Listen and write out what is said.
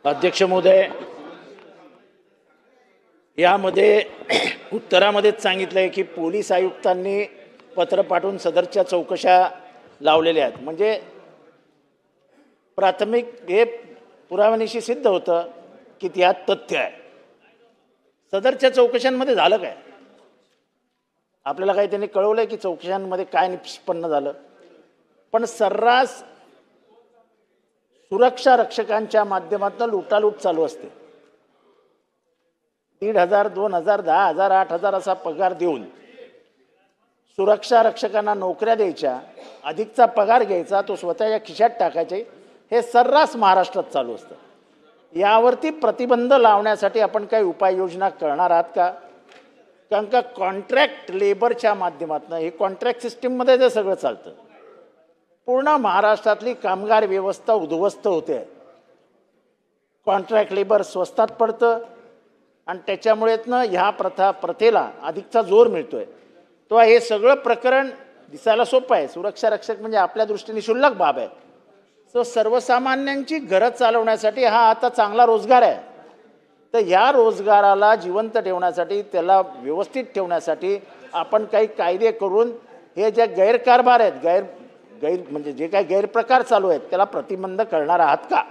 अध्यक्ष महोदय, यामध्ये उत्तरामध्येच सांगितलं आहे की पोलीस आयुक्तांनी पत्र पाठवून सदरच्या चौकशा लावलेल्या आहेत. म्हणजे प्राथमिक हे पुराव्यानिशी सिद्ध होतं की त्यात तथ्य आहे. सदरच्या चौकशांमध्ये झालं काय? आपल्याला काही त्यांनी कळवलं की चौकशांमध्ये काय निष्पन्न झालं? पण सर्रास सुरक्षा रक्षकांच्या माध्यमातून लुटालूट चालू असते. 1,500, 2,000, 10,000, 8,000 असा पगार देऊन सुरक्षा रक्षकांना नोकऱ्या द्यायच्या, अधिकचा पगार घ्यायचा, तो स्वतःच्या खिशात टाकायचे. हे सर्रास महाराष्ट्रात चालू असतं. यावरती प्रतिबंध लावण्यासाठी आपण काही उपाययोजना करणार आहात का? कारण का कॉन्ट्रॅक्ट लेबरच्या माध्यमातून हे कॉन्ट्रॅक्ट सिस्टीममध्ये जे सगळं चालतं, पूर्ण महाराष्ट्रातली कामगार व्यवस्था उद्ध्वस्त होते. कॉन्ट्रॅक्ट लेबर स्वस्तात पडतं आणि त्याच्यामुळेच ना ह्या प्रथेला अधिकचा जोर मिळतोय. तो हे सगळं प्रकरण दिसायला सोपं आहे. सुरक्षा रक्षक म्हणजे आपल्या दृष्टीने क्षुल्लक बाब आहे. सो सर्वसामान्यांची घरं चालवण्यासाठी हा आता चांगला रोजगार आहे. तर या रोजगाराला जिवंत ठेवण्यासाठी, त्याला व्यवस्थित ठेवण्यासाठी आपण काही कायदे करून हे जे गैरकारभार आहेत, गैर म्हणजे जे काही गैरप्रकार चालू आहेत त्याला प्रतिबंध करणार आहात का?